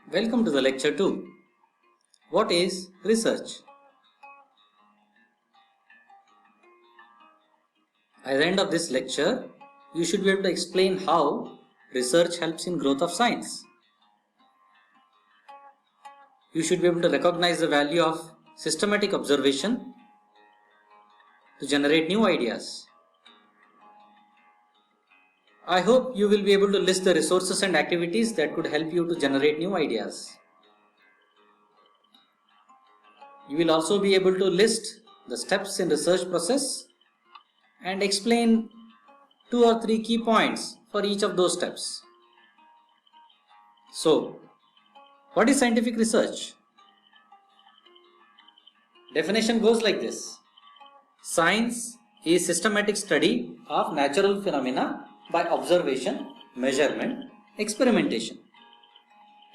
Welcome to the lecture 2. What is research? At the end of this lecture, you should be able to explain how research helps in growth of science. You should be able to recognize the value of systematic observation to generate new ideas. I hope you will be able to list the resources and activities that could help you to generate new ideas. You will also be able to list the steps in research process and explain 2 or 3 key points for each of those steps. So, what is scientific research? Definition goes like this. Science is systematic study of natural phenomena by observation, measurement, experimentation.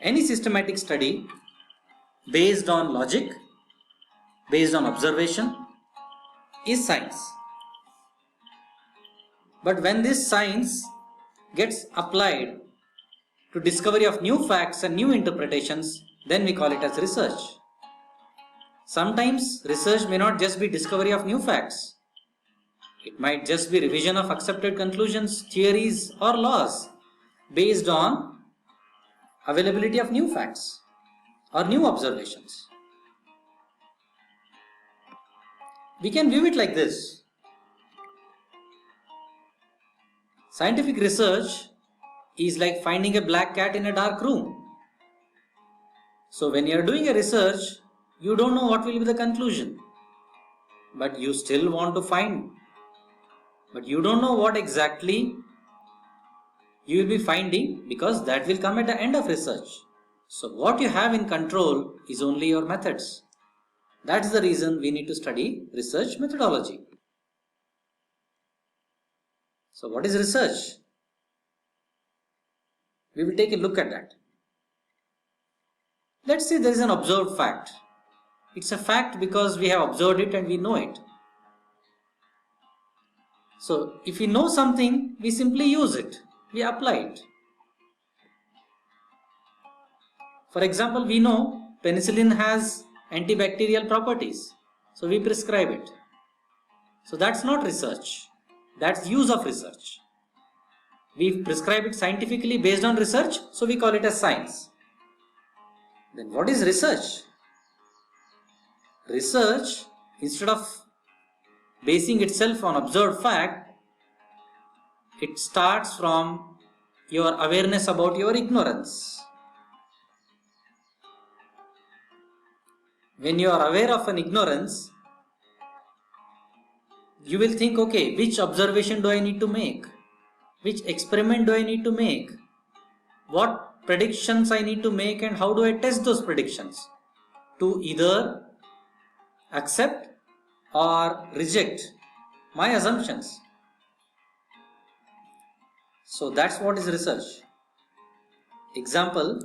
Any systematic study based on logic, based on observation, is science. But when this science gets applied to discovery of new facts and new interpretations, then we call it as research. Sometimes research may not just be discovery of new facts. It might just be revision of accepted conclusions, theories or laws based on availability of new facts or new observations. We can view it like this. Scientific research is like finding a black cat in a dark room. So when you are doing a research, you don't know what will be the conclusion, but you still want to find. But you don't know what exactly you will be finding because that will come at the end of research. So what you have in control is only your methods. That's the reason we need to study research methodology. So what is research? We will take a look at that. Let's say there is an observed fact. It's a fact because we have observed it and we know it. So if we know something, we simply use it. We apply it. For example, we know penicillin has antibacterial properties. So we prescribe it. So that's not research. That's use of research. We prescribe it scientifically based on research. So we call it as science. Then what is research? Research, instead of basing itself on observed fact, it starts from your awareness about your ignorance. When you are aware of an ignorance, you will think, okay, which observation do I need to make? Which experiment do I need to make? What predictions I need to make and how do I test those predictions? To either accept or reject my assumptions. So that's what is research. Example,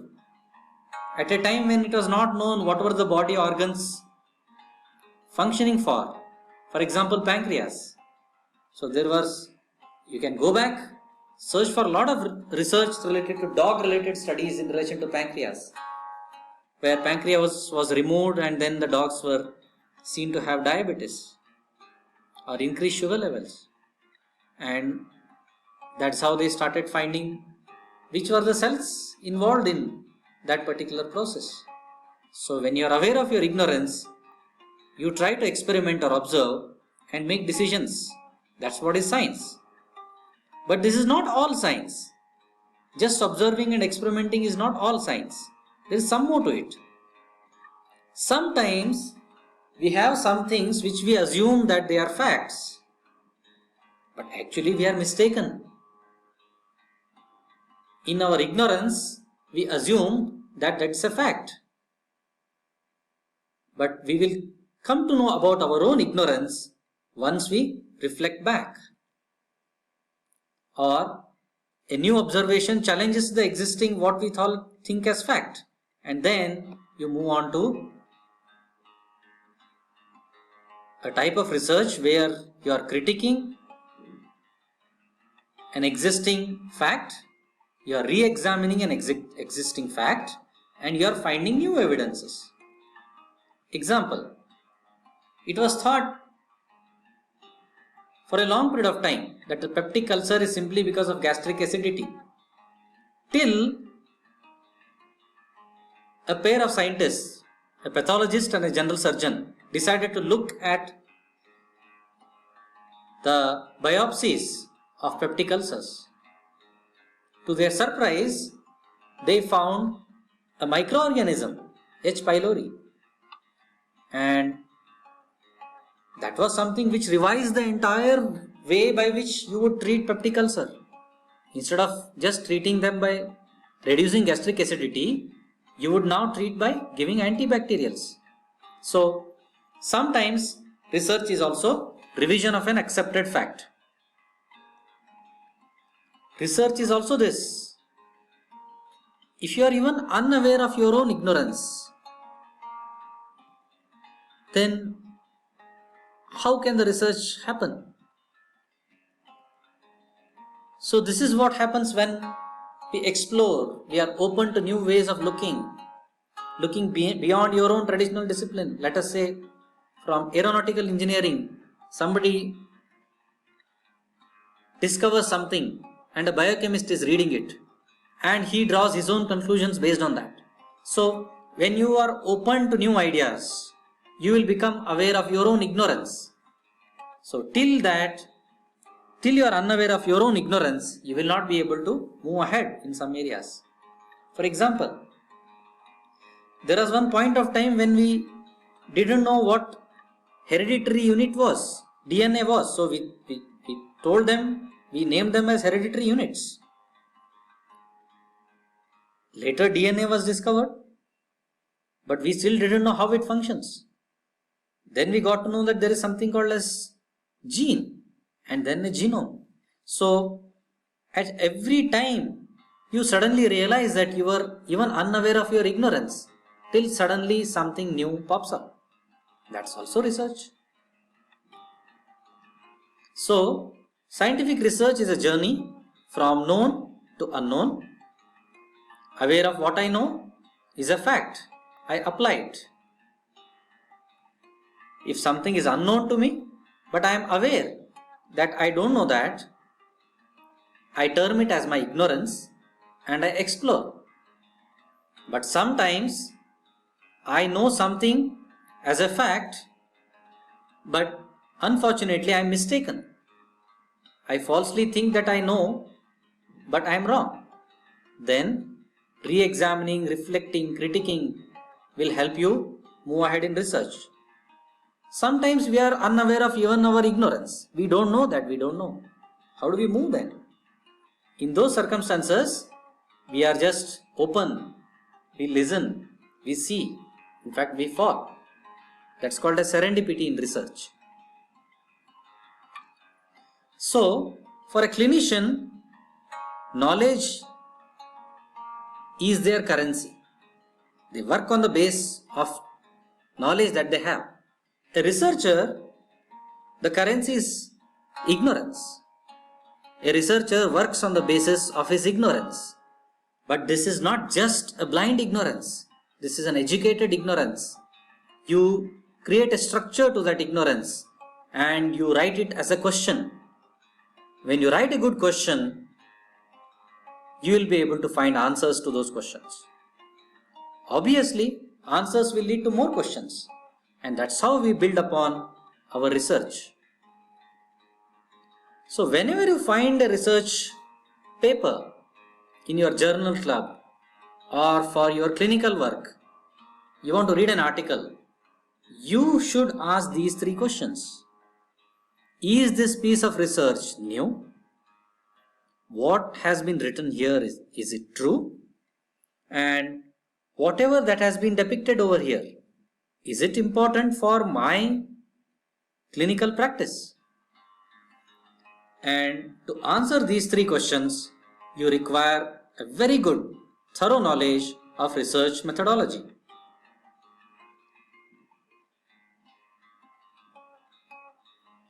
at a time when it was not known what were the body organs functioning for example, pancreas. So you can go back, search for a lot of research related to dog related studies in relation to pancreas, where pancreas was removed and then the dogs were seen to have diabetes or increased sugar levels, and that's how they started finding which were the cells involved in that particular process. So when you are aware of your ignorance, you try to experiment or observe and make decisions. That's what is science. But this is not all science. Just observing and experimenting is not all science. There is some more to it. Sometimes we have some things which we assume that they are facts, but actually we are mistaken. In our ignorance, we assume that that's a fact. But we will come to know about our own ignorance once we reflect back. Or a new observation challenges the existing what we think as fact, and then you move on to a type of research where you are critiquing an existing fact, you are re-examining an existing fact and you are finding new evidences. Example, it was thought for a long period of time that the peptic ulcer is simply because of gastric acidity, till a pair of scientists, a pathologist and a general surgeon, decided to look at the biopsies of peptic ulcers. To their surprise, they found a microorganism, H. pylori, and that was something which revised the entire way by which you would treat peptic ulcer. Instead of just treating them by reducing gastric acidity, you would now treat by giving antibacterials. So sometimes research is also revision of an accepted fact. Research is also this. If you are even unaware of your own ignorance, then how can the research happen? So this is what happens when we explore, we are open to new ways of looking beyond your own traditional discipline. Let us say from aeronautical engineering, somebody discovers something and a biochemist is reading it and he draws his own conclusions based on that. So when you are open to new ideas, you will become aware of your own ignorance. So till you are unaware of your own ignorance, you will not be able to move ahead in some areas. For example, there was one point of time when we didn't know what hereditary unit was, DNA was. So we told them, we named them as hereditary units. Later DNA was discovered, but we still didn't know how it functions. Then we got to know that there is something called as gene and then a genome. So at every time you suddenly realize that you were even unaware of your ignorance till suddenly something new pops up. That's also research. So scientific research is a journey from known to unknown. Aware of what I know is a fact. I apply it. If something is unknown to me, but I am aware that I don't know that, I term it as my ignorance and I explore. But sometimes I know something as a fact, but unfortunately I am mistaken. I falsely think that I know, but I am wrong. Then re-examining, reflecting, critiquing will help you move ahead in research. Sometimes we are unaware of even our ignorance. We don't know that we don't know. How do we move then? In those circumstances, we are just open, we listen, we see, in fact we fall. That's called a serendipity in research. So, for a clinician, knowledge is their currency. They work on the base of knowledge that they have. A researcher, the currency is ignorance. A researcher works on the basis of his ignorance. But this is not just a blind ignorance. This is an educated ignorance. You create a structure to that ignorance and you write it as a question. When you write a good question, you will be able to find answers to those questions. Obviously, answers will lead to more questions. And that's how we build upon our research. So whenever you find a research paper in your journal club or for your clinical work, you want to read an article, you should ask these three questions. Is this piece of research new? What has been written here, is it true? And whatever that has been depicted over here, is it important for my clinical practice? And to answer these three questions, you require a very good, thorough knowledge of research methodology.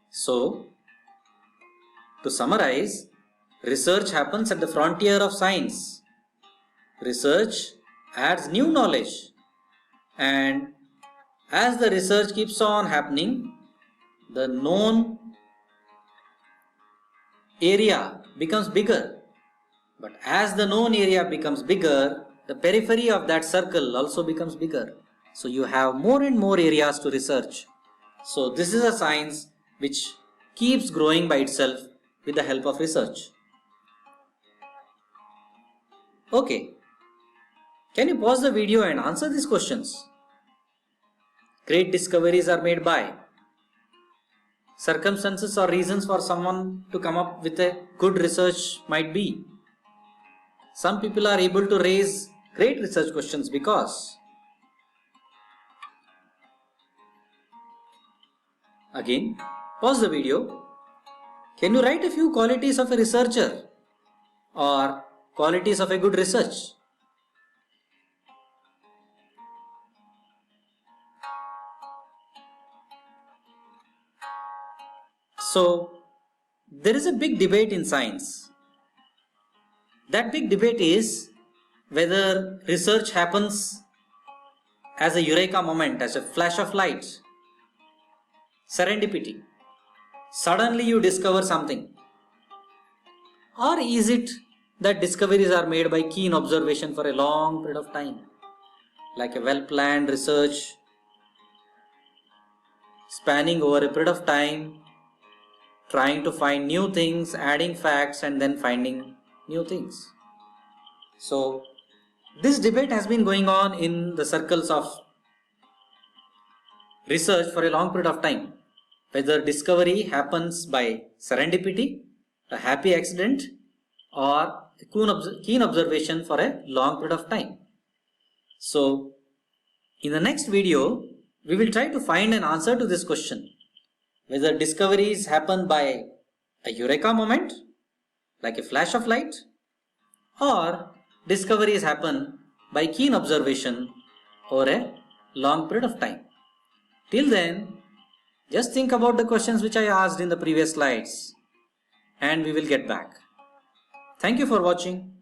So, to summarize, research happens at the frontier of science. Research adds new knowledge, and as the research keeps on happening, the known area becomes bigger. But as the known area becomes bigger, the periphery of that circle also becomes bigger. So you have more and more areas to research. So this is a science which keeps growing by itself with the help of research. Okay, can you pause the video and answer these questions? Great discoveries are made by circumstances or reasons for someone to come up with a good research might be. Some people are able to raise great research questions because. Again, pause the video. Can you write a few qualities of a researcher or qualities of a good research? So, there is a big debate in science. That big debate is whether research happens as a eureka moment, as a flash of light, serendipity. Suddenly you discover something. Or is it that discoveries are made by keen observation for a long period of time, like a well-planned research spanning over a period of time, trying to find new things, adding facts and then finding new things. So this debate has been going on in the circles of research for a long period of time, whether discovery happens by serendipity, a happy accident, or a keen observation for a long period of time. So in the next video, we will try to find an answer to this question, whether discoveries happen by a eureka moment, like a flash of light, or discoveries happen by keen observation over a long period of time. Till then, just think about the questions which I asked in the previous slides and we will get back. Thank you for watching.